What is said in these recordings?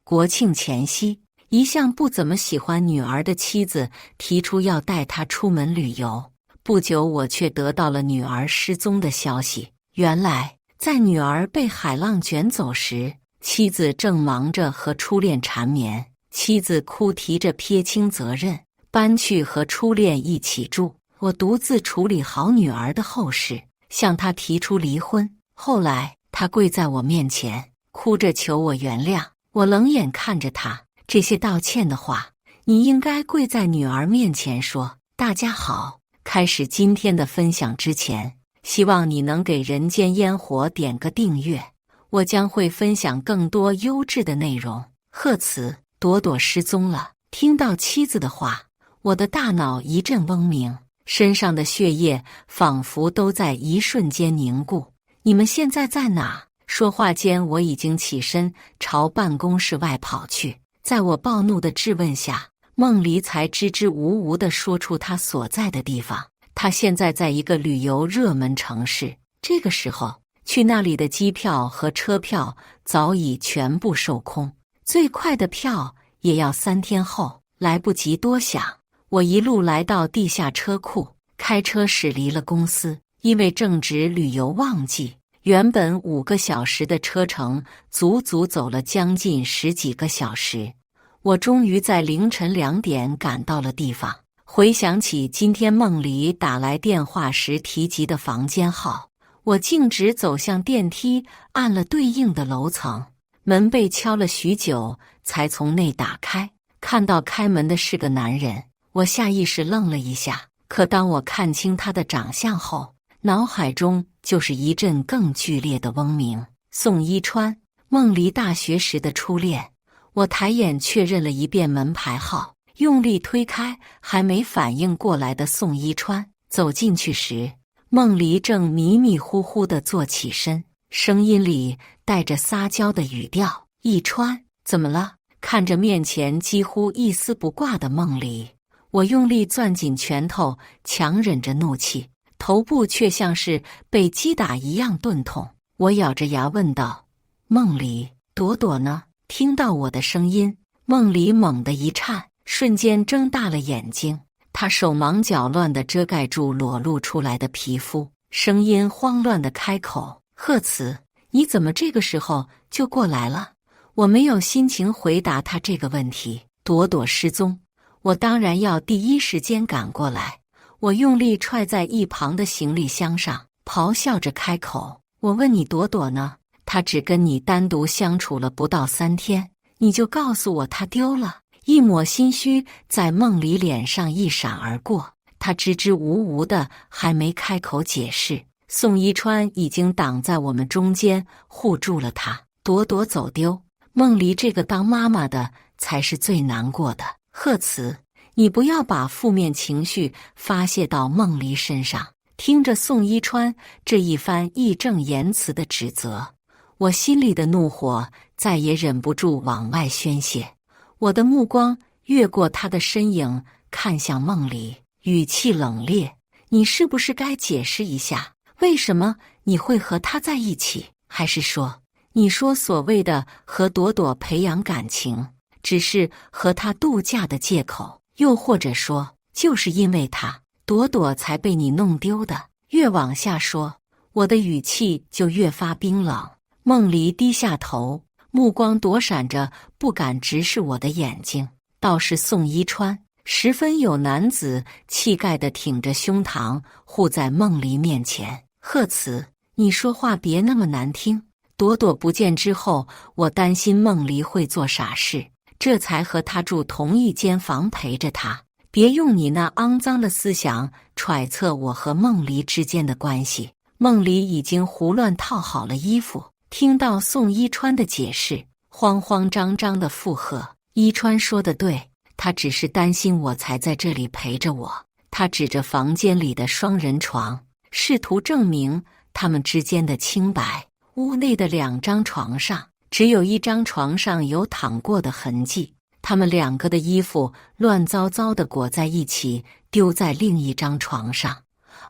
国庆前夕，一向不怎么喜欢女儿的妻子提出要带她出门旅游。不久，我却得到了女儿失踪的消息。原来，在女儿被海浪卷走时，妻子正忙着和初恋缠绵。妻子哭啼着撇清责任，搬去和初恋一起住。我独自处理好女儿的后事，向她提出离婚。后来，她跪在我面前，哭着求我原谅。我冷眼看着她，这些道歉的话，你应该跪在女儿面前说。大家好，开始今天的分享之前，希望你能给人间烟火点个订阅，我将会分享更多优质的内容。贺词：朵朵失踪了。听到妻子的话，我的大脑一阵嗡鸣，身上的血液仿佛都在一瞬间凝固。你们现在在哪？说话间，我已经起身朝办公室外跑去。在我暴怒的质问下，梦离才支支吾吾地说出他所在的地方。他现在在一个旅游热门城市，这个时候去那里的机票和车票早已全部售空，最快的票也要3天后。来不及多想，我一路来到地下车库，开车驶离了公司。因为正值旅游旺季，原本5个小时的车程足足走了将近10几个小时。我终于在凌晨2点赶到了地方。回想起今天梦离打来电话时提及的房间号，我径直走向电梯，按了对应的楼层。门被敲了许久，才从内打开。看到开门的是个男人，我下意识愣了一下。可当我看清他的长相后，脑海中就是一阵更剧烈的嗡鸣。宋一川，梦离大学时的初恋。我抬眼确认了一遍门牌号，用力推开还没反应过来的宋一川。走进去时，梦离正迷迷糊糊地坐起身，声音里带着撒娇的语调：一川，怎么了？看着面前几乎一丝不挂的梦离，我用力攥紧拳头，强忍着怒气，头部却像是被击打一样钝痛。我咬着牙问道：梦离，朵朵呢？听到我的声音，梦离猛地一颤，瞬间睁大了眼睛。她手忙脚乱地遮盖住裸露出来的皮肤，声音慌乱地开口：贺词，你怎么这个时候就过来了？我没有心情回答他这个问题。朵朵失踪，我当然要第一时间赶过来。我用力踹在一旁的行李箱上，咆哮着开口：我问你朵朵呢？她只跟你单独相处了不到3天，你就告诉我她丢了。一抹心虚在梦离脸上一闪而过，她支支吾吾的还没开口解释，宋一川已经挡在我们中间护住了她。朵朵走丢，梦离这个当妈妈的才是最难过的。贺词，你不要把负面情绪发泄到梦离身上。听着宋一川这一番义正言辞的指责，我心里的怒火再也忍不住往外宣泄。我的目光越过他的身影，看向梦离，语气冷冽：你是不是该解释一下，为什么你会和他在一起？还是说，你说所谓的和朵朵培养感情，只是和他度假的借口？又或者说，就是因为他，朵朵才被你弄丢的？越往下说，我的语气就越发冰冷。梦离低下头，目光躲闪着，不敢直视我的眼睛。倒是宋一川十分有男子气概地挺着胸膛护在梦离面前。贺词，你说话别那么难听。朵朵不见之后，我担心梦离会做傻事，这才和他住同一间房陪着他。别用你那肮脏的思想揣测我和梦离之间的关系。梦离已经胡乱套好了衣服，听到宋一川的解释，慌慌张张的附和：一川说的对，他只是担心我才在这里陪着我。他指着房间里的双人床，试图证明他们之间的清白。屋内的2张床上，只有1张床上有躺过的痕迹，他们2个的衣服乱糟糟地裹在一起，丢在另一张床上，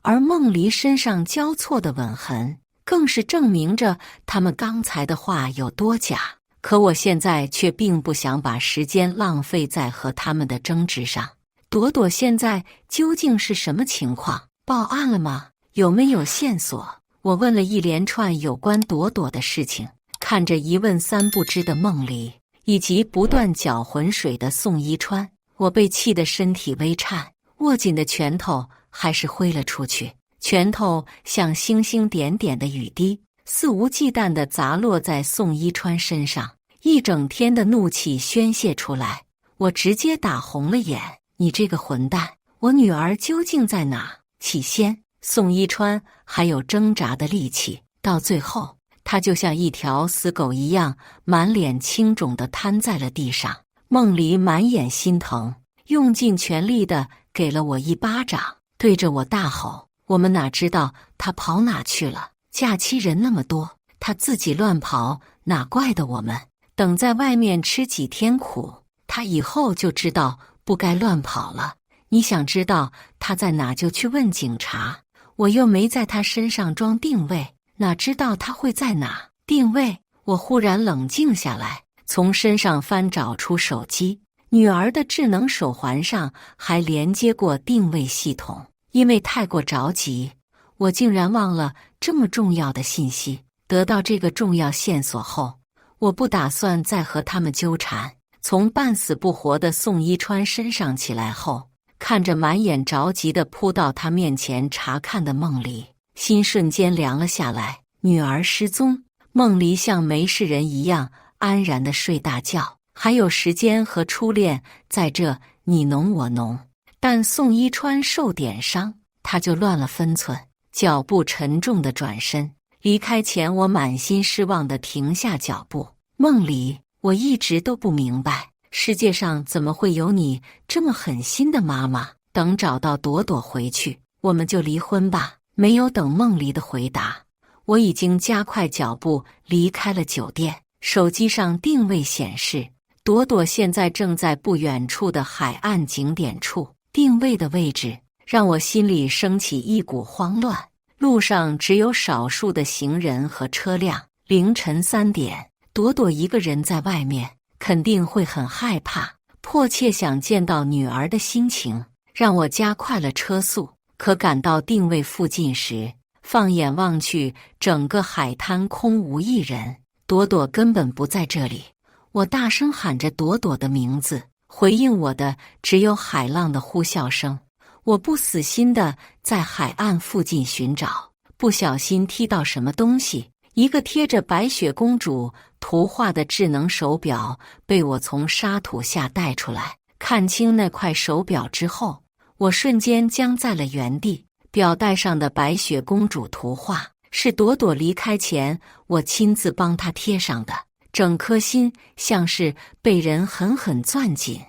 而梦离身上交错的吻痕，更是证明着他们刚才的话有多假。可我现在却并不想把时间浪费在和他们的争执上。朵朵现在究竟是什么情况？报案了吗？有没有线索？我问了一连串有关朵朵的事情，看着一问三不知的梦里，以及不断搅浑水的宋一川，我被气得身体微颤，握紧的拳头还是挥了出去，拳头像星星点点的雨滴，肆无忌惮地砸落在宋一川身上，一整天的怒气宣泄出来，我直接打红了眼。你这个混蛋，我女儿究竟在哪？起先，宋一川还有挣扎的力气，到最后，他就像一条死狗一样，满脸青肿地瘫在了地上。梦离满眼心疼，用尽全力地给了我一巴掌，对着我大吼：我们哪知道他跑哪去了？假期人那么多，他自己乱跑，哪怪得我们？等在外面吃几天苦，他以后就知道不该乱跑了。你想知道他在哪就去问警察，我又没在他身上装定位，哪知道他会在哪？定位？我忽然冷静下来，从身上翻找出手机，女儿的智能手环上还连接过定位系统。因为太过着急，我竟然忘了这么重要的信息。得到这个重要线索后，我不打算再和他们纠缠。从半死不活的宋一川身上起来后，看着满眼着急地扑到他面前查看的梦离，心瞬间凉了下来。女儿失踪，梦离像没事人一样安然地睡大觉，还有时间和初恋在这你侬我侬。但宋一川受点伤，他就乱了分寸，脚步沉重地转身离开前，我满心失望地停下脚步。梦离，我一直都不明白，世界上怎么会有你这么狠心的妈妈？等找到朵朵回去，我们就离婚吧。没有等梦离的回答，我已经加快脚步离开了酒店。手机上定位显示，朵朵现在正在不远处的海岸景点处。定位的位置让我心里升起一股慌乱。路上只有少数的行人和车辆。凌晨3点，朵朵一个人在外面，肯定会很害怕，迫切想见到女儿的心情让我加快了车速。可赶到定位附近时，放眼望去，整个海滩空无一人，朵朵根本不在这里。我大声喊着朵朵的名字，回应我的只有海浪的呼啸声。我不死心地在海岸附近寻找，不小心踢到什么东西，一个贴着白雪公主图画的智能手表被我从沙土下带出来。看清那块手表之后，我瞬间僵在了原地。表带上的白雪公主图画是朵朵离开前我亲自帮她贴上的，整颗心像是被人狠狠攥紧。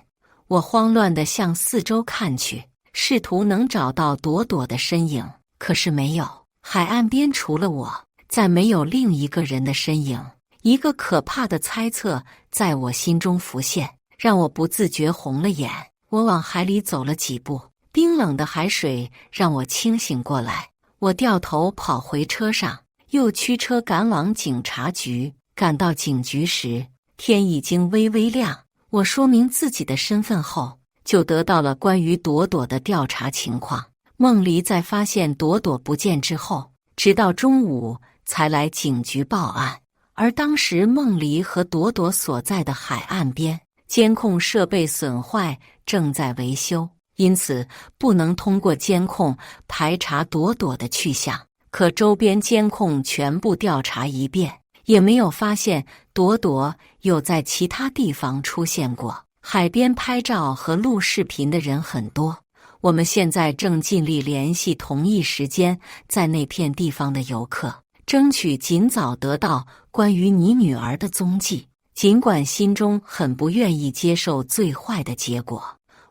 我慌乱地向四周看去，试图能找到朵朵的身影，可是没有。海岸边除了我，再没有另一个人的身影。一个可怕的猜测在我心中浮现，让我不自觉红了眼。我往海里走了几步，冰冷的海水让我清醒过来。我掉头跑回车上，又驱车赶往警察局。赶到警局时，天已经微微亮。我说明自己的身份后，就得到了关于朵朵的调查情况。梦离在发现朵朵不见之后，直到中午才来警局报案。而当时梦离和朵朵所在的海岸边，监控设备损坏，正在维修，因此不能通过监控排查朵朵的去向。可周边监控全部调查一遍，也没有发现朵朵有在其他地方出现过。海边拍照和录视频的人很多，我们现在正尽力联系同一时间在那片地方的游客，争取尽早得到关于你女儿的踪迹。尽管心中很不愿意接受最坏的结果，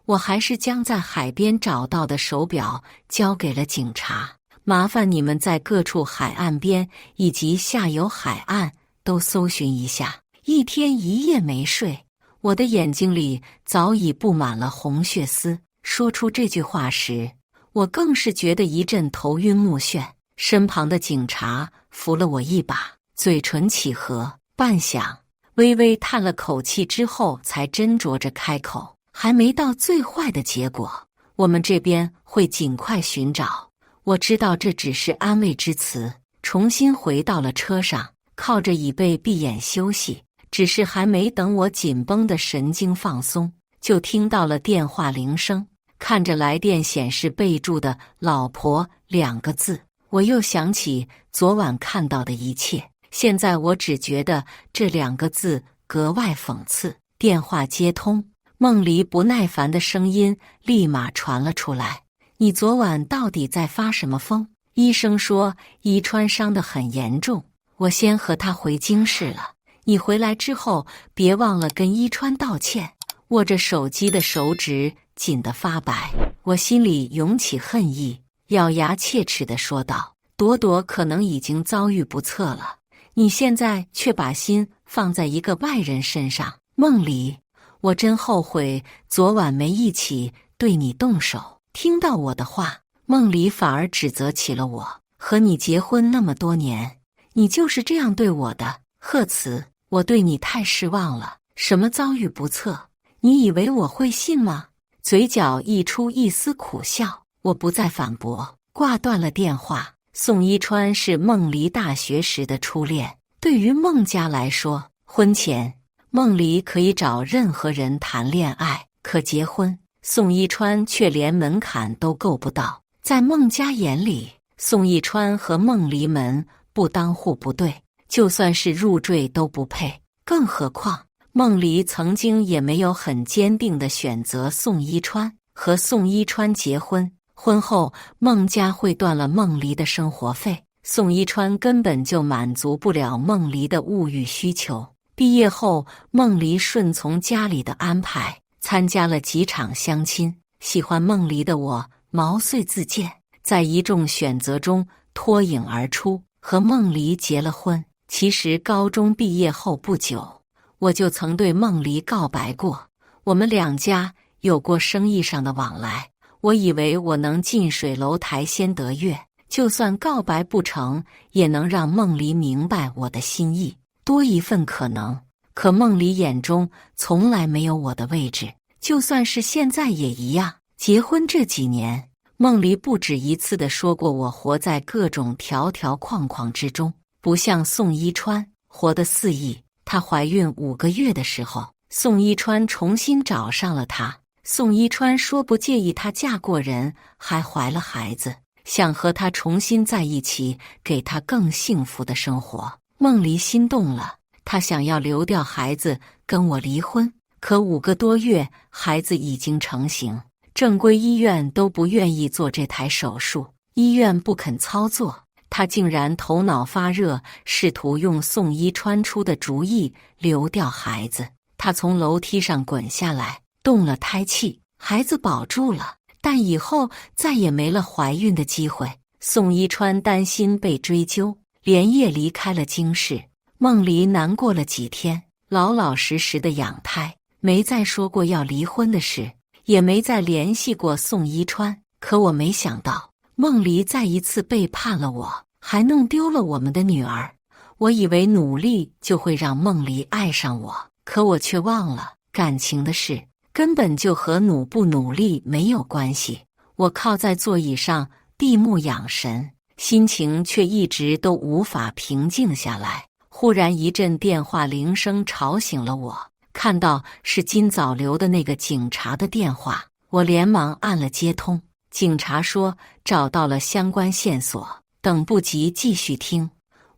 我还是将在海边找到的手表交给了警察。麻烦你们在各处海岸边以及下游海岸都搜寻一下。一天一夜没睡，我的眼睛里早已布满了红血丝。说出这句话时，我更是觉得一阵头晕目眩。身旁的警察扶了我一把，嘴唇起合，半晌，微微叹了口气之后，才斟酌着开口：“还没到最坏的结果，我们这边会尽快寻找。”我知道这只是安慰之词，重新回到了车上，靠着椅背闭眼休息。只是还没等我紧绷的神经放松，就听到了电话铃声。看着来电显示备注的“老婆”2个字，我又想起昨晚看到的一切。现在我只觉得这2个字格外讽刺。电话接通，梦离不耐烦的声音立马传了出来：“你昨晚到底在发什么疯？医生说伊川伤得很严重，我先和他回京市了。你回来之后别忘了跟伊川道歉。”握着手机的手指紧得发白，我心里涌起恨意，咬牙切齿地说道：“朵朵可能已经遭遇不测了，你现在却把心放在一个外人身上。梦离，我真后悔昨晚没一起对你动手。”听到我的话，梦离反而指责起了我：“和你结婚那么多年，你就是这样对我的？贺词，我对你太失望了。什么遭遇不测？你以为我会信吗？”嘴角溢出一丝苦笑，我不再反驳，挂断了电话。宋一川是梦离大学时的初恋，对于孟家来说，婚前梦离可以找任何人谈恋爱，可结婚，宋一川却连门槛都够不到。在孟家眼里，宋一川和梦离门不当户不对，就算是入赘都不配，更何况梦离曾经也没有很坚定地选择宋一川，和宋一川结婚。婚后，孟家会断了梦离的生活费，宋一川根本就满足不了梦离的物欲需求。毕业后，梦离顺从家里的安排，参加了几场相亲。喜欢梦离的我毛遂自荐，在一众选择中脱颖而出，和梦离结了婚。其实高中毕业后不久，我就曾对梦离告白过，我们2家有过生意上的往来。我以为我能近水楼台先得月，就算告白不成，也能让梦离明白我的心意，多一份可能。可梦离眼中从来没有我的位置，就算是现在也一样。结婚这几年，梦离不止一次地说过我活在各种条条框框之中，不像宋一川活得肆意。她怀孕5个月的时候，宋一川重新找上了她。宋一川说不介意她嫁过人，还怀了孩子，想和她重新在一起，给她更幸福的生活。梦离心动了，她想要留掉孩子跟我离婚，可5个多月，孩子已经成型，正规医院都不愿意做这台手术，医院不肯操作。她竟然头脑发热，试图用宋一川出的主意流掉孩子。她从楼梯上滚下来，动了胎气，孩子保住了，但以后再也没了怀孕的机会。宋一川担心被追究，连夜离开了京市。梦离难过了几天，老老实实的养胎，没再说过要离婚的事，也没再联系过宋一川。可我没想到，梦离再一次背叛了我，还弄丢了我们的女儿。我以为努力就会让梦离爱上我，可我却忘了，感情的事根本就和努不努力没有关系。我靠在座椅上闭目养神，心情却一直都无法平静下来。忽然一阵电话铃声吵醒了我，看到是今早留的那个警察的电话，我连忙按了接通。警察说找到了相关线索，等不及继续听。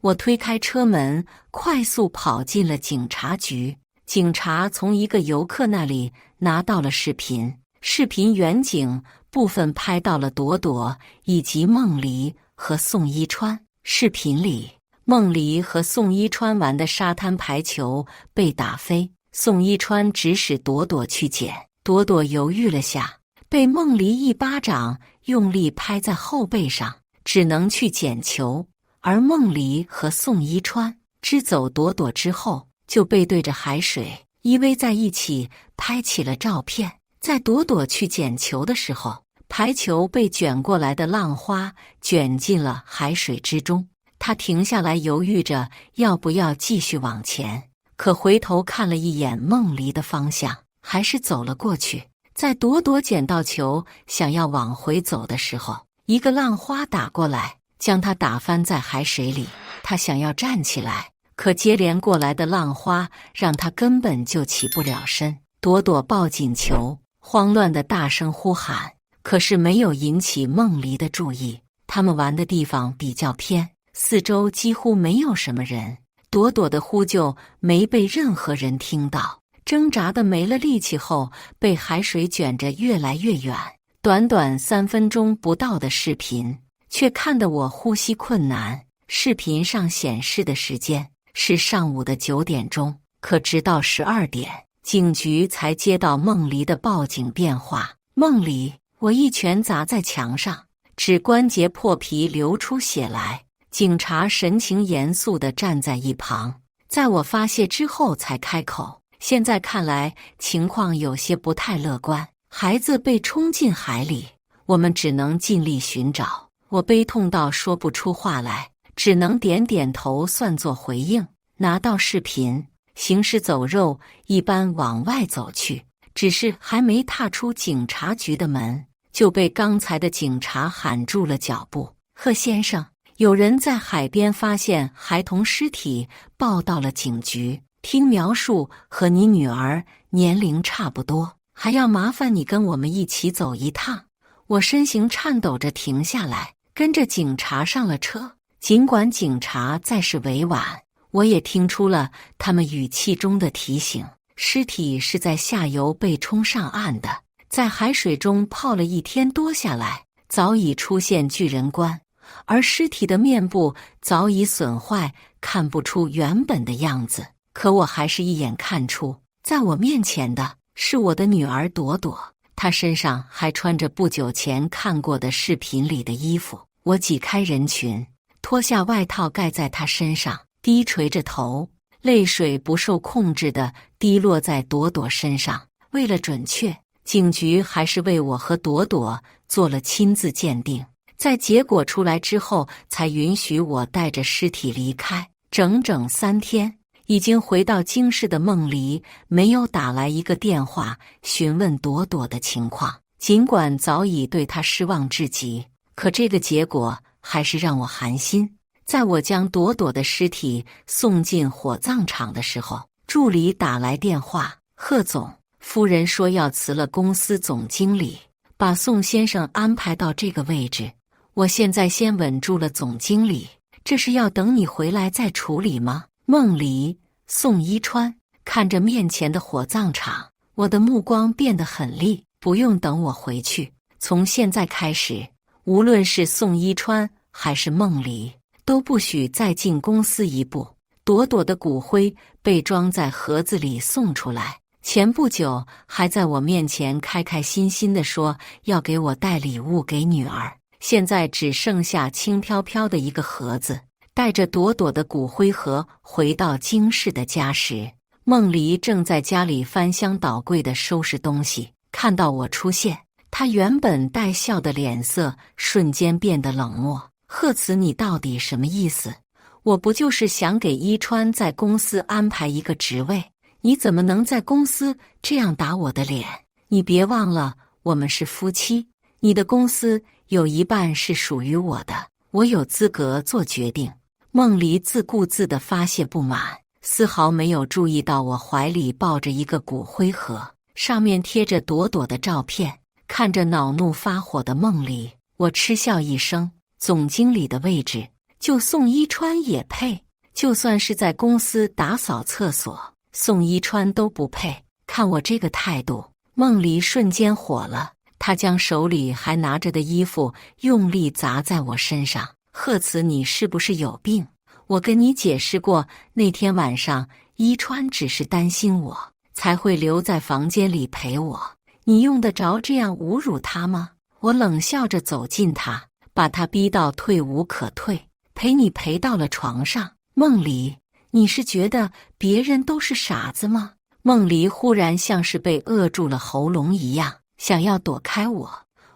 我推开车门，快速跑进了警察局。警察从一个游客那里拿到了视频，视频远景部分拍到了朵朵以及梦离和宋一川。视频里，梦离和宋一川玩的沙滩排球被打飞，宋一川指使朵朵去捡，朵朵犹豫了下，被梦离一巴掌用力拍在后背上，只能去捡球。而梦离和宋一川支走朵朵之后，就背对着海水依偎在一起拍起了照片。在朵朵去捡球的时候，排球被卷过来的浪花卷进了海水之中，他停下来犹豫着要不要继续往前，可回头看了一眼梦离的方向，还是走了过去。在朵朵捡到球想要往回走的时候，一个浪花打过来，将她打翻在海水里。她想要站起来，可接连过来的浪花让她根本就起不了身。朵朵抱紧球，慌乱地大声呼喊，可是没有引起梦离的注意。他们玩的地方比较偏，四周几乎没有什么人。朵朵的呼救没被任何人听到，挣扎的没了力气后，被海水卷着越来越远。短短3分钟不到的视频，却看得我呼吸困难。视频上显示的时间是上午的9点钟，可直到12点，警局才接到梦离的报警电话。梦离，我一拳砸在墙上，指关节破皮流出血来。警察神情严肃地站在一旁，在我发泄之后才开口。现在看来情况有些不太乐观，孩子被冲进海里，我们只能尽力寻找。我悲痛到说不出话来，只能点点头算作回应。拿到视频，行尸走肉一般往外走去，只是还没踏出警察局的门，就被刚才的警察喊住了脚步。贺先生，有人在海边发现孩童尸体，报到了警局。听描述和你女儿年龄差不多，还要麻烦你跟我们一起走一趟。我身形颤抖着停下来，跟着警察上了车。尽管警察再是委婉，我也听出了他们语气中的提醒。尸体是在下游被冲上岸的，在海水中泡了1天多下来，早已出现巨人观。而尸体的面部早已损坏，看不出原本的样子。可我还是一眼看出，在我面前的是我的女儿朵朵，她身上还穿着不久前看过的视频里的衣服。我挤开人群，脱下外套盖在她身上，低垂着头，泪水不受控制地滴落在朵朵身上。为了准确，警局还是为我和朵朵做了亲自鉴定。在结果出来之后，才允许我带着尸体离开。整整3天，已经回到京市的梦离没有打来一个电话询问朵朵的情况。尽管早已对她失望至极，可这个结果还是让我寒心。在我将朵朵的尸体送进火葬场的时候，助理打来电话：贺总，夫人说要辞了公司总经理，把宋先生安排到这个位置。我现在先稳住了总经理，这是要等你回来再处理吗？梦离，宋一川看着面前的火葬场，我的目光变得很厉。不用等我回去，从现在开始，无论是宋一川还是梦离，都不许再进公司一步。朵朵的骨灰被装在盒子里送出来，前不久还在我面前开开心心地说要给我带礼物给女儿，现在只剩下轻飘飘的一个盒子。带着朵朵的骨灰盒回到京市的家时，梦离正在家里翻箱倒柜地收拾东西。看到我出现，他原本带笑的脸色瞬间变得冷漠。贺慈，你到底什么意思？我不就是想给一川在公司安排一个职位，你怎么能在公司这样打我的脸？你别忘了，我们是夫妻，你的公司有一半是属于我的，我有资格做决定。梦离自顾自地发泄不满，丝毫没有注意到我怀里抱着一个骨灰盒，上面贴着朵朵的照片。看着恼怒发火的梦离，我嗤笑一声，总经理的位置就宋一川也配？就算是在公司打扫厕所，宋一川都不配。看我这个态度，梦离瞬间火了，他将手里还拿着的衣服用力砸在我身上。贺慈，你是不是有病？我跟你解释过，那天晚上一川只是担心我，才会留在房间里陪我。你用得着这样侮辱他吗？我冷笑着走近他，把他逼到退无可退，陪你陪到了床上。梦离，你是觉得别人都是傻子吗？梦离忽然像是被扼住了喉咙一样，想要躲开我，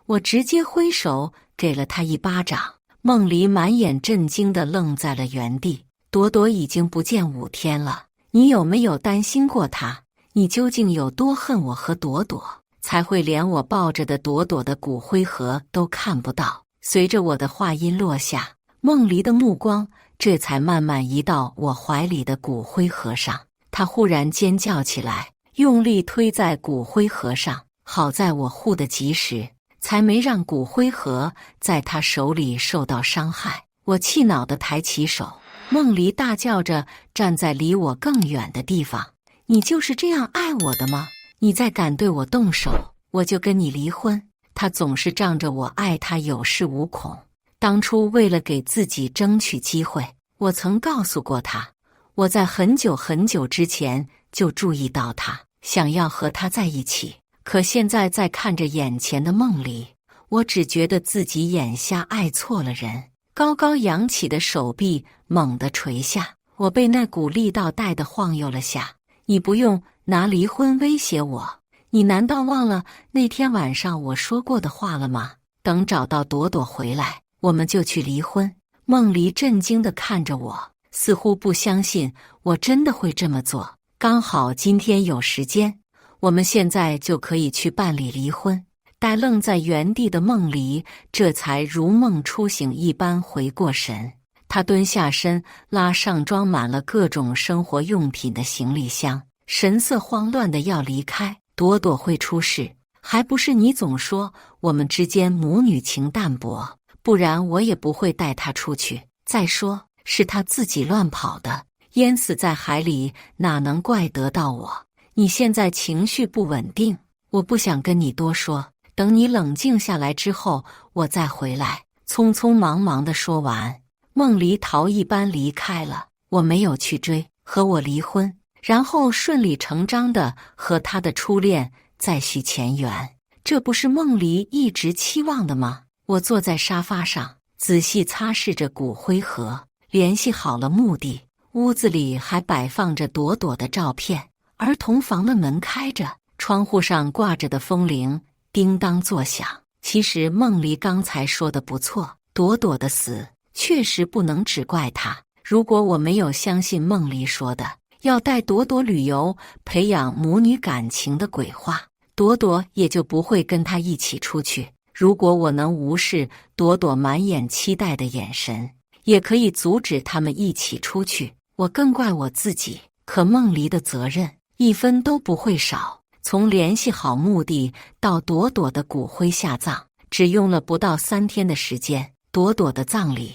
我直接挥手给了他一巴掌。梦离满眼震惊地愣在了原地。朵朵已经不见5天了，你有没有担心过他？你究竟有多恨我和朵朵，才会连我抱着的朵朵的骨灰盒都看不到？随着我的话音落下，梦离的目光这才慢慢移到我怀里的骨灰盒上。他忽然尖叫起来，用力推在骨灰盒上。好在我护得及时，才没让骨灰盒在他手里受到伤害。我气恼地抬起手，梦离大叫着站在离我更远的地方：“你就是这样爱我的吗？你再敢对我动手，我就跟你离婚。”他总是仗着我爱他有恃无恐。当初为了给自己争取机会，我曾告诉过他，我在很久很久之前就注意到他，想要和他在一起。可现在在看着眼前的梦离，我只觉得自己眼下爱错了人。高高扬起的手臂猛地垂下，我被那股力道带得晃悠了下。你不用拿离婚威胁我，你难道忘了那天晚上我说过的话了吗？等找到朵朵回来，我们就去离婚。梦离震惊地看着我，似乎不相信我真的会这么做。刚好今天有时间，我们现在就可以去办理离婚。呆愣在原地的梦离这才如梦初醒一般回过神，他蹲下身拉上装满了各种生活用品的行李箱，神色慌乱的要离开。朵朵会出事，还不是你总说我们之间母女情淡薄，不然我也不会带她出去。再说是她自己乱跑的，淹死在海里哪能怪得到我？你现在情绪不稳定，我不想跟你多说，等你冷静下来之后我再回来。匆匆忙忙地说完，梦离逃一般离开了。我没有去追，和我离婚，然后顺理成章地和他的初恋再续前缘，这不是梦离一直期望的吗？我坐在沙发上，仔细擦拭着骨灰盒，联系好了目的。屋子里还摆放着朵朵的照片，儿童房的门开着，窗户上挂着的风铃叮当作响。其实梦离刚才说的不错，朵朵的死确实不能只怪他。如果我没有相信梦离说的要带朵朵旅游培养母女感情的鬼话，朵朵也就不会跟他一起出去。如果我能无视朵朵满眼期待的眼神，也可以阻止他们一起出去，我更怪我自己。可梦离的责任一分都不会少，从联系好墓地到朵朵的骨灰下葬，只用了不到3天的时间。朵朵的葬礼，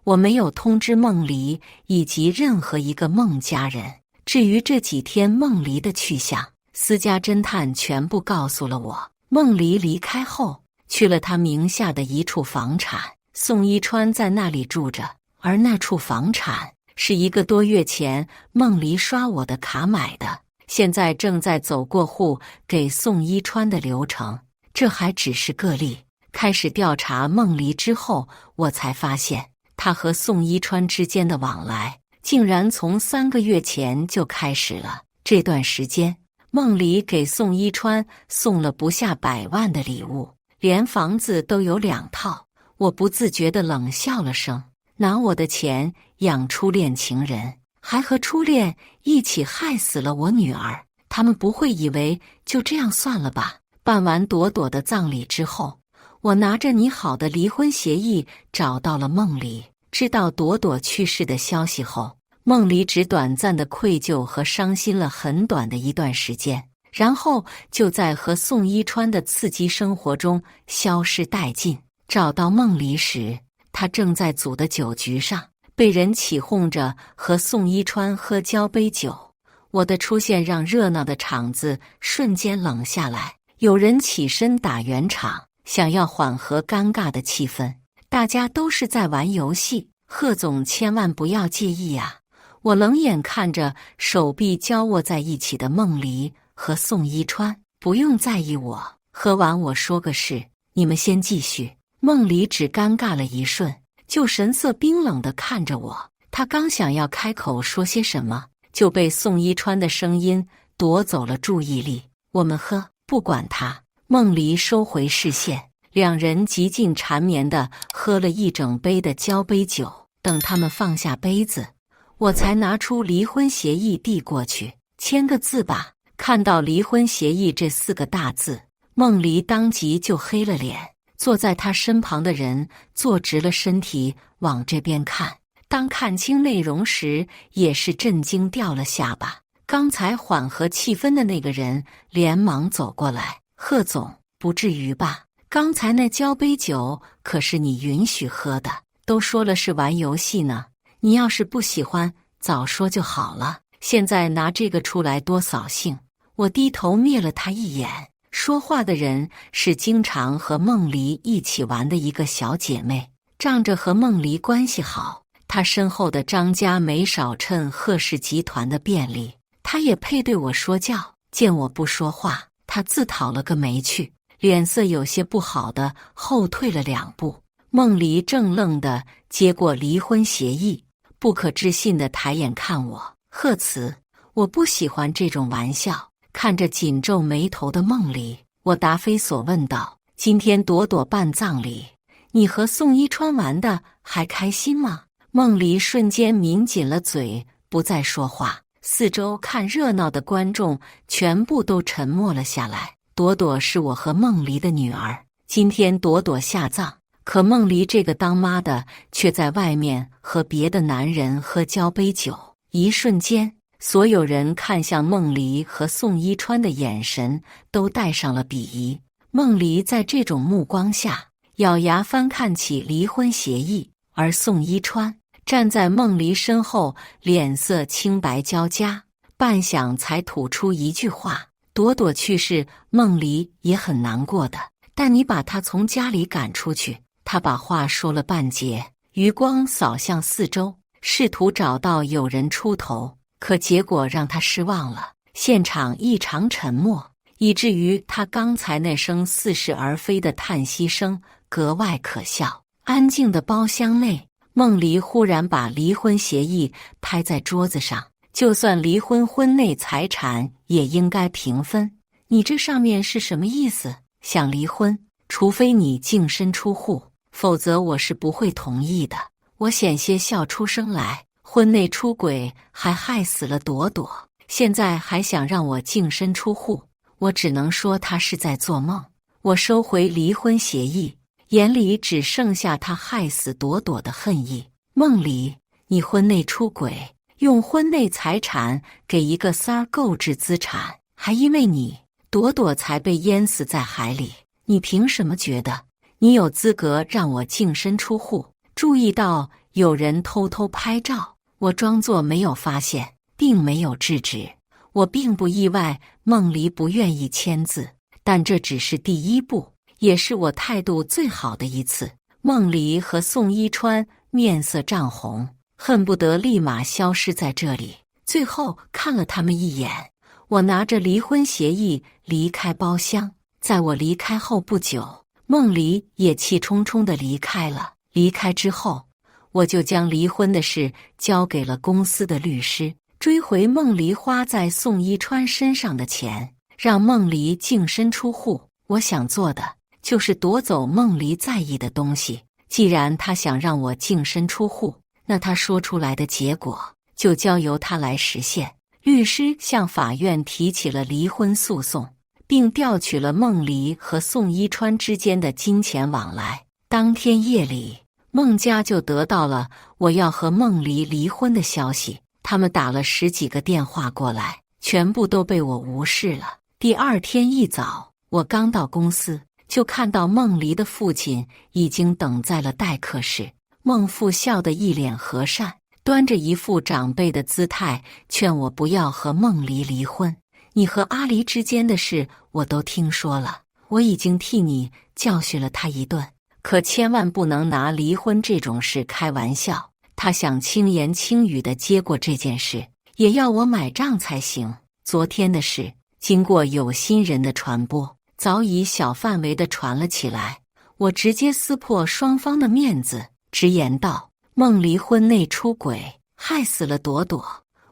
我没有通知梦离以及任何一个孟家人。至于这几天梦离的去向，私家侦探全部告诉了我。梦离离开后，去了他名下的一处房产，宋一川在那里住着，而那处房产是1个多月前梦离刷我的卡买的，现在正在走过户给宋一川的流程。这还只是个例，开始调查梦离之后，我才发现他和宋一川之间的往来竟然从3个月前就开始了。这段时间，梦离给宋一川送了不下100万的礼物，连房子都有2套。我不自觉地冷笑了声，拿我的钱养初恋情人，还和初恋一起害死了我女儿，他们不会以为就这样算了吧？办完朵朵的葬礼之后，我拿着拟好的离婚协议找到了梦离。知道朵朵去世的消息后，梦离只短暂的愧疚和伤心了很短的一段时间，然后就在和宋一川的刺激生活中消失殆尽。找到梦离时，他正在组的酒局上被人起哄着和宋一川喝交杯酒。我的出现让热闹的场子瞬间冷下来，有人起身打圆场，想要缓和尴尬的气氛。大家都是在玩游戏，贺总千万不要介意啊！我冷眼看着手臂交握在一起的梦离和宋一川，不用在意我，喝完我说个事，你们先继续。梦离只尴尬了一瞬，就神色冰冷地看着我。他刚想要开口说些什么，就被宋一川的声音夺走了注意力。我们喝，不管他。梦离收回视线，两人极尽缠绵地喝了一整杯的交杯酒。等他们放下杯子，我才拿出离婚协议递过去，签个字吧。看到离婚协议这4个大字，孟离当即就黑了脸。坐在他身旁的人坐直了身体往这边看，当看清内容时也是震惊掉了下巴。刚才缓和气氛的那个人连忙走过来：贺总，不至于吧？刚才那交杯酒可是你允许喝的，都说了是玩游戏呢，你要是不喜欢早说就好了，现在拿这个出来多扫兴。我低头瞥了他一眼，说话的人是经常和孟离一起玩的一个小姐妹，仗着和孟离关系好，他身后的张家没少趁贺氏集团的便利，他也配对我说教。见我不说话，他自讨了个没趣，脸色有些不好的后退了2步。孟离怔愣地接过离婚协议，不可置信地抬眼看我：贺慈，我不喜欢这种玩笑。看着紧皱眉头的孟离，我答非所问道：今天朵朵办葬礼，你和宋一川玩的还开心吗？孟离瞬间抿紧了嘴，不再说话。四周看热闹的观众全部都沉默了下来。朵朵是我和孟离的女儿，今天朵朵下葬，可孟离这个当妈的却在外面和别的男人喝交杯酒。一瞬间，所有人看向孟离和宋一川的眼神都带上了鄙夷。孟离在这种目光下咬牙翻看起离婚协议，而宋一川站在孟离身后，脸色青白交加，半晌才吐出一句话：朵朵去世，孟离也很难过的，但你把他从家里赶出去。他把话说了半截，余光扫向四周，试图找到有人出头，可结果让他失望了。现场异常沉默，以至于他刚才那声似是而非的叹息声格外可笑。安静的包厢内，孟离忽然把离婚协议拍在桌子上，就算离婚，婚内财产也应该平分。你这上面是什么意思？想离婚，除非你净身出户，否则我是不会同意的。我险些笑出声来，婚内出轨还害死了朵朵，现在还想让我净身出户，我只能说他是在做梦。我收回离婚协议，眼里只剩下他害死朵朵的恨意。孟离，你婚内出轨，用婚内财产给一个三儿购置资产，还因为你，朵朵才被淹死在海里。你凭什么觉得你有资格让我净身出户？注意到有人偷偷拍照，我装作没有发现，并没有制止。我并不意外孟离不愿意签字，但这只是第一步，也是我态度最好的一次。孟离和宋一川面色涨红，恨不得立马消失在这里。最后看了他们一眼，我拿着离婚协议离开包厢。在我离开后不久，孟离也气冲冲地离开了。离开之后，我就将离婚的事交给了公司的律师，追回孟离花在宋一川身上的钱，让孟离净身出户。我想做的就是夺走孟离在意的东西。既然他想让我净身出户，那他说出来的结果就交由他来实现。律师向法院提起了离婚诉讼，并调取了孟离和宋一川之间的金钱往来。当天夜里，孟家就得到了我要和孟离离婚的消息，他们打了10几个电话过来，全部都被我无视了。第二天一早，我刚到公司，就看到孟离的父亲已经等在了待客室。孟父笑得一脸和善，端着一副长辈的姿态，劝我不要和孟离离婚。你和阿离之间的事我都听说了，我已经替你教训了他一顿，可千万不能拿离婚这种事开玩笑。他想轻言轻语地接过这件事，也要我买账才行。昨天的事经过有心人的传播，早已小范围地传了起来。我直接撕破双方的面子，直言道：孟离婚内出轨，害死了朵朵，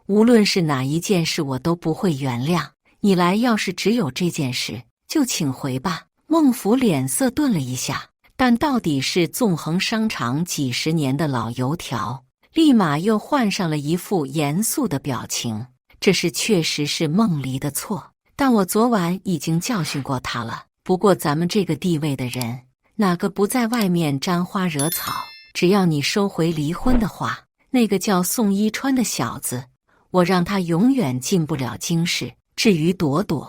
无论是哪一件事我都不会原谅。你来要是只有这件事，就请回吧。孟府脸色顿了一下，但到底是纵横商场几十年的老油条，立马又换上了一副严肃的表情。这事确实是梦离的错，但我昨晚已经教训过他了。不过咱们这个地位的人，哪个不在外面沾花惹草？只要你收回离婚的话，那个叫宋一川的小子，我让他永远进不了京市。至于朵朵，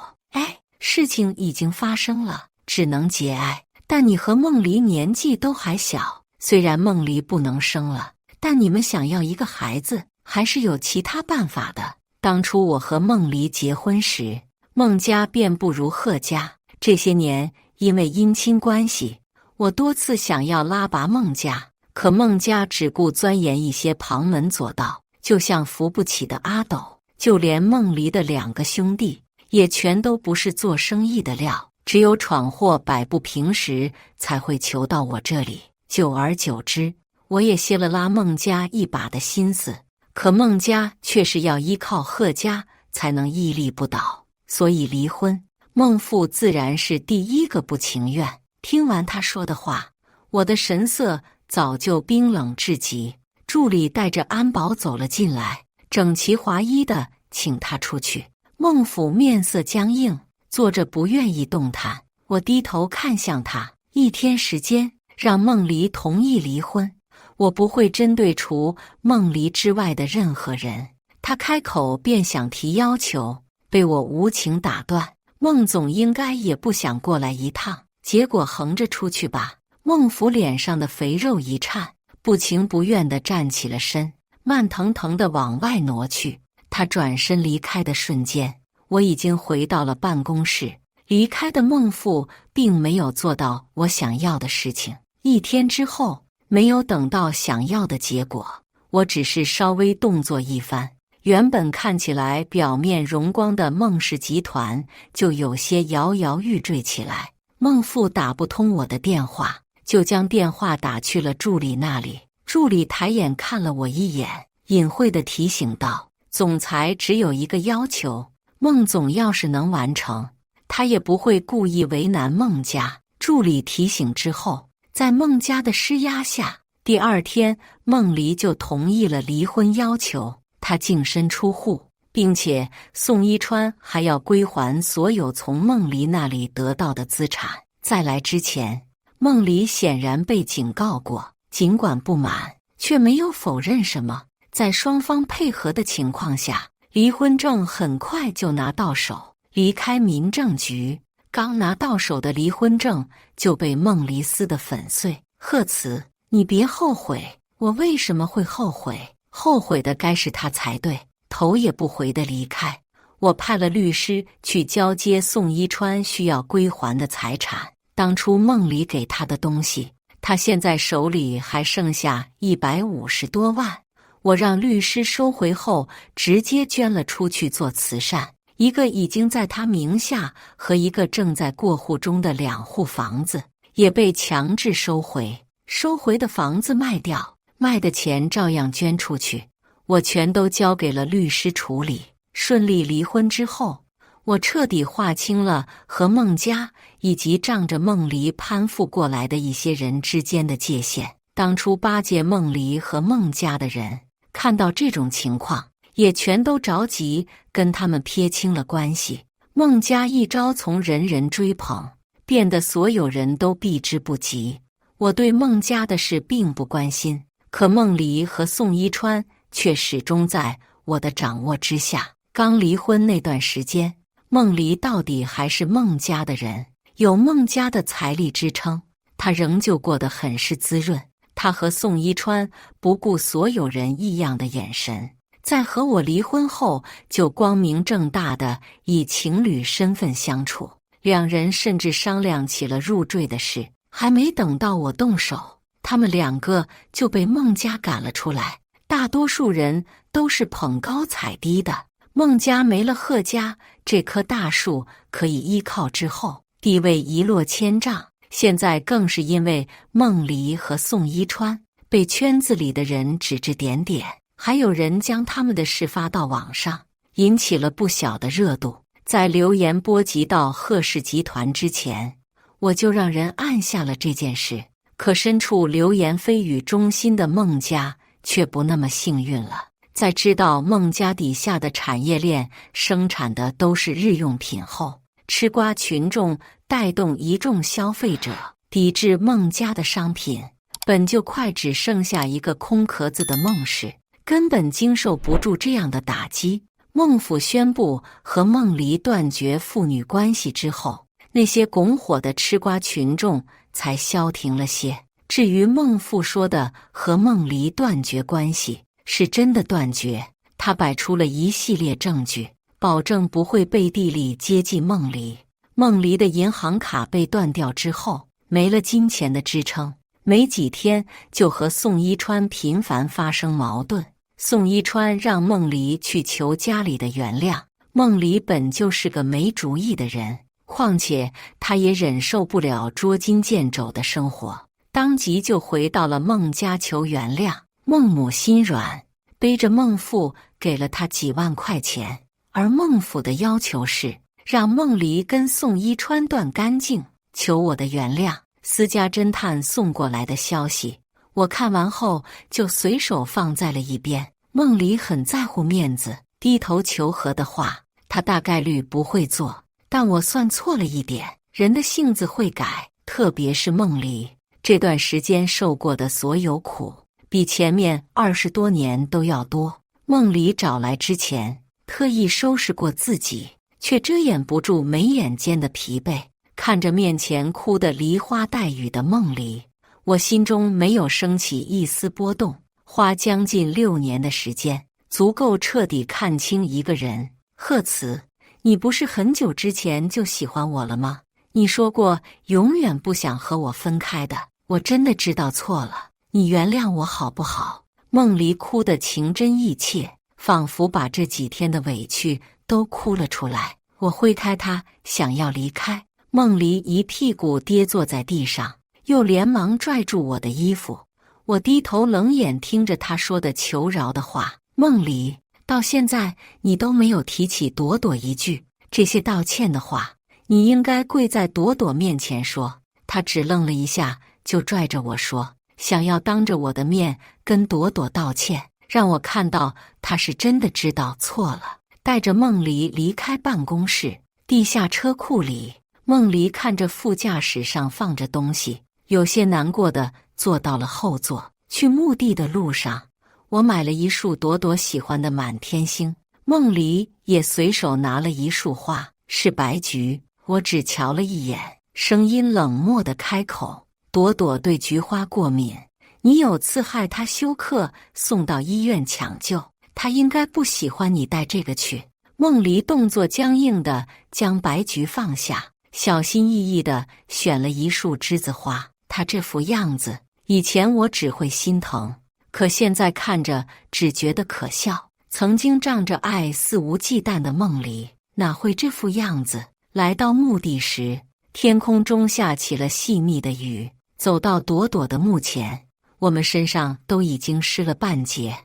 事情已经发生了，只能节哀。但你和梦离年纪都还小，虽然梦离不能生了，但你们想要一个孩子，还是有其他办法的。当初我和梦离结婚时，孟家便不如贺家。这些年因为姻亲关系，我多次想要拉拔孟家，可孟家只顾钻研一些旁门左道，就像扶不起的阿斗。就连梦离的2个兄弟也全都不是做生意的料，只有闯祸摆不平时才会求到我这里。久而久之，我也歇了拉孟家一把的心思，可孟家却是要依靠贺家才能屹立不倒，所以离婚，孟父自然是第一个不情愿。听完他说的话，我的神色早就冰冷至极。助理带着安保走了进来，整齐划一的请他出去。孟府面色僵硬，坐着不愿意动弹。我低头看向他，1天时间让孟离同意离婚，我不会针对除孟离之外的任何人。他开口便想提要求，被我无情打断。孟总应该也不想过来一趟，结果横着出去吧。孟府脸上的肥肉一颤，不情不愿地站起了身，慢腾腾地往外挪去。他转身离开的瞬间，我已经回到了办公室。离开的孟父并没有做到我想要的事情。1天之后，没有等到想要的结果，我只是稍微动作一番，原本看起来表面荣光的孟氏集团就有些摇摇欲坠起来。孟父打不通我的电话，就将电话打去了助理那里。助理抬眼看了我一眼，隐晦地提醒道：总裁只有一个要求，孟总要是能完成，他也不会故意为难孟家。助理提醒之后，在孟家的施压下，第2天孟离就同意了离婚要求。他净身出户，并且宋一川还要归还所有从孟离那里得到的资产。在来之前，孟离显然被警告过，尽管不满，却没有否认什么。在双方配合的情况下，离婚证很快就拿到手。离开民政局，刚拿到手的离婚证就被孟离撕得粉碎。贺词，你别后悔。我为什么会后悔？后悔的该是他才对。头也不回地离开。我派了律师去交接宋一川需要归还的财产。当初孟离给他的东西，他现在手里还剩下150多万。我让律师收回后，直接捐了出去做慈善。一个已经在他名下和一个正在过户中的2户房子也被强制收回。收回的房子卖掉，卖的钱照样捐出去，我全都交给了律师处理。顺利离婚之后，我彻底划清了和孟家以及仗着孟离攀附过来的一些人之间的界限。当初巴结孟离和孟家的人看到这种情况，也全都着急跟他们撇清了关系。孟家一朝从人人追捧，变得所有人都避之不及。我对孟家的事并不关心，可孟离和宋一川却始终在我的掌握之下。刚离婚那段时间，孟离到底还是孟家的人，有孟家的财力支撑，他仍旧过得很是滋润。他和宋一川不顾所有人异样的眼神，在和我离婚后就光明正大的以情侣身份相处。2人甚至商量起了入赘的事，还没等到我动手，他们2个就被孟家赶了出来。大多数人都是捧高踩低的，孟家没了贺家这棵大树可以依靠之后，地位一落千丈。现在更是因为孟离和宋一川被圈子里的人指指点点，还有人将他们的事发到网上，引起了不小的热度。在流言波及到贺氏集团之前，我就让人按下了这件事。可身处流言蜚语中心的孟家却不那么幸运了。在知道孟家底下的产业链生产的都是日用品后，吃瓜群众带动一众消费者抵制孟家的商品，本就快只剩下一个空壳子的孟氏，根本经受不住这样的打击。孟府宣布和孟离断绝父女关系之后，那些拱火的吃瓜群众才消停了些。至于孟父说的和孟离断绝关系，是真的断绝，他摆出了一系列证据，保证不会背地里接近孟离。孟离的银行卡被断掉之后，没了金钱的支撑，没几天就和宋一川频繁发生矛盾。宋一川让孟离去求家里的原谅，孟离本就是个没主意的人，况且他也忍受不了捉襟见肘的生活，当即就回到了孟家求原谅。孟母心软，背着孟父给了他几万块钱，而孟府的要求是让孟离跟宋一川断干净，求我的原谅。私家侦探送过来的消息，我看完后就随手放在了一边。孟离很在乎面子，低头求和的话，他大概率不会做，但我算错了一点，人的性子会改，特别是孟离这段时间受过的所有苦，比前面20多年都要多。孟离找来之前，特意收拾过自己，却遮掩不住眉眼间的疲惫。看着面前哭得梨花带雨的孟离，我心中没有升起一丝波动。花将近6年的时间，足够彻底看清一个人。贺慈，你不是很久之前就喜欢我了吗？你说过永远不想和我分开的，我真的知道错了，你原谅我好不好？孟离哭得情真意切，仿佛把这几天的委屈都哭了出来。我挥开他，想要离开，孟离一屁股跌坐在地上，又连忙拽住我的衣服。我低头冷眼听着他说的求饶的话。孟离，到现在你都没有提起朵朵一句，这些道歉的话，你应该跪在朵朵面前说。他只愣了一下，就拽着我说，想要当着我的面跟朵朵道歉，让我看到他是真的知道错了。带着孟离离开办公室，地下车库里，孟离看着副驾驶上放着东西，有些难过的坐到了后座。去墓地的路上，我买了一束朵朵喜欢的满天星，孟离也随手拿了一束花，是白菊。我只瞧了一眼，声音冷漠的开口，朵朵对菊花过敏，你有次害她休克，送到医院抢救，她应该不喜欢你带这个去。孟离动作僵硬的将白菊放下，小心翼翼的选了一束栀子花。她这副样子，以前我只会心疼，可现在看着只觉得可笑。曾经仗着爱肆无忌惮的孟离，哪会这副样子？来到墓地时，天空中下起了细密的雨。走到朵朵的墓前，我们身上都已经湿了半截。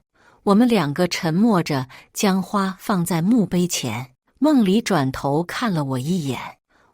我们两个沉默着，将花放在墓碑前。孟离转头看了我一眼，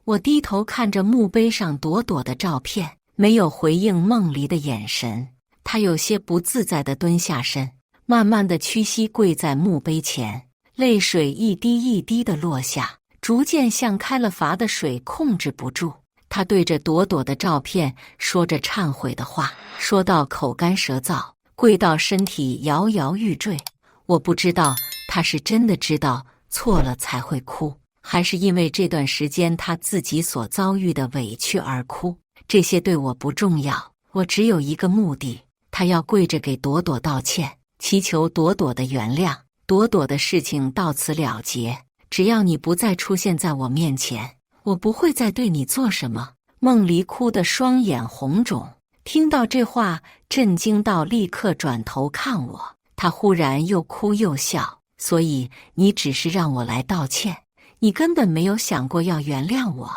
我低头看着墓碑上朵朵的照片，没有回应孟离的眼神。他有些不自在地蹲下身，慢慢地屈膝跪在墓碑前，泪水一滴一滴地落下，逐渐像开了阀的水，控制不住。他对着朵朵的照片说着忏悔的话，说到口干舌燥，跪到身体摇摇欲坠。我不知道他是真的知道错了才会哭，还是因为这段时间他自己所遭遇的委屈而哭。这些对我不重要，我只有一个目的，他要跪着给朵朵道歉，祈求朵朵的原谅。朵朵的事情到此了结，只要你不再出现在我面前，我不会再对你做什么。孟离哭得双眼红肿，听到这话震惊到立刻转头看我，他忽然又哭又笑。所以你只是让我来道歉，你根本没有想过要原谅我。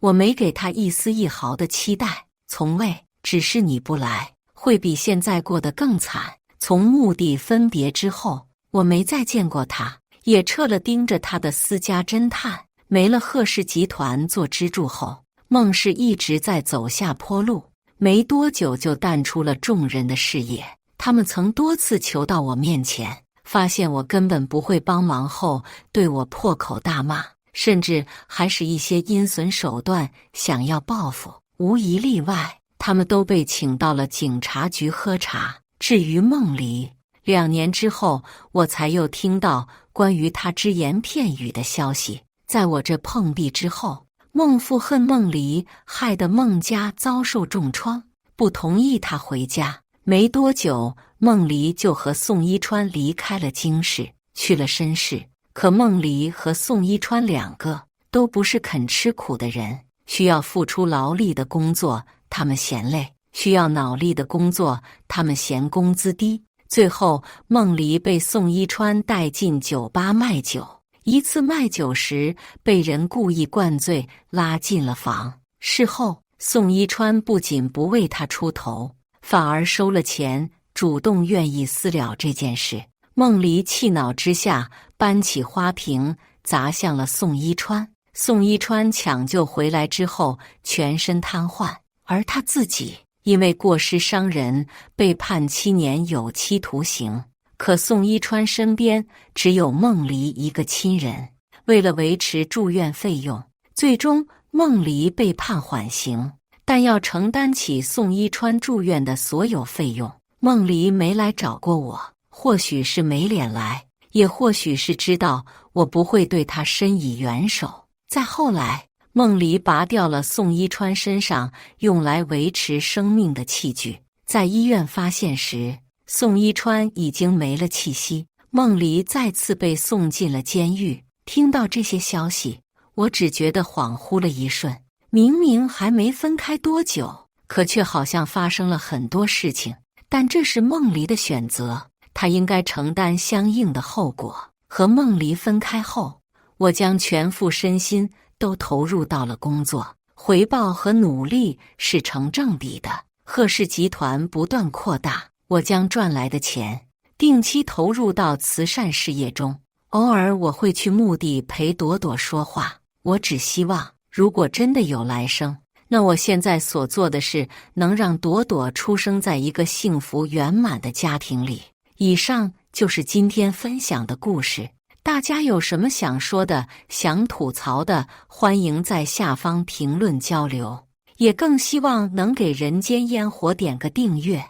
我没给他一丝一毫的期待，从未，只是你不来，会比现在过得更惨。从墓地分别之后，我没再见过他，也撤了盯着他的私家侦探。没了贺氏集团做支柱后，孟氏一直在走下坡路，没多久就淡出了众人的视野。他们曾多次求到我面前，发现我根本不会帮忙后，对我破口大骂，甚至还使一些阴损手段想要报复。无一例外，他们都被请到了警察局喝茶。至于孟离，2年之后，我才又听到关于他只言片语的消息。在我这碰壁之后，孟父恨孟离，害得孟家遭受重创，不同意他回家。没多久，孟离就和宋一川离开了京市，去了申市。可孟离和宋一川2个都不是肯吃苦的人，需要付出劳力的工作，他们嫌累；需要脑力的工作，他们嫌工资低。最后，孟离被宋一川带进酒吧卖酒。一次卖酒时，被人故意灌醉，拉进了房。事后，宋一川不仅不为他出头，反而收了钱，主动愿意私了这件事。孟离气恼之下，搬起花瓶砸向了宋一川。宋一川抢救回来之后，全身瘫痪，而他自己因为过失伤人，被判7年有期徒刑。可宋一川身边只有孟离一个亲人，为了维持住院费用，最终孟离被判缓刑，但要承担起宋一川住院的所有费用。孟离没来找过我，或许是没脸来，也或许是知道我不会对他伸以援手。再后来，孟离拔掉了宋一川身上用来维持生命的器具，在医院发现时，宋一川已经没了气息。孟离再次被送进了监狱。听到这些消息，我只觉得恍惚了一瞬，明明还没分开多久，可却好像发生了很多事情。但这是孟离的选择，他应该承担相应的后果。和孟离分开后，我将全副身心都投入到了工作，回报和努力是成正比的。贺氏集团不断扩大，我将赚来的钱定期投入到慈善事业中。偶尔我会去墓地陪朵朵说话。我只希望，如果真的有来生，那我现在所做的事能让朵朵出生在一个幸福圆满的家庭里。以上就是今天分享的故事。大家有什么想说的、想吐槽的，欢迎在下方评论交流。也更希望能给人间烟火点个订阅，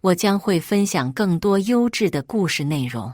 我将会分享更多优质的故事内容。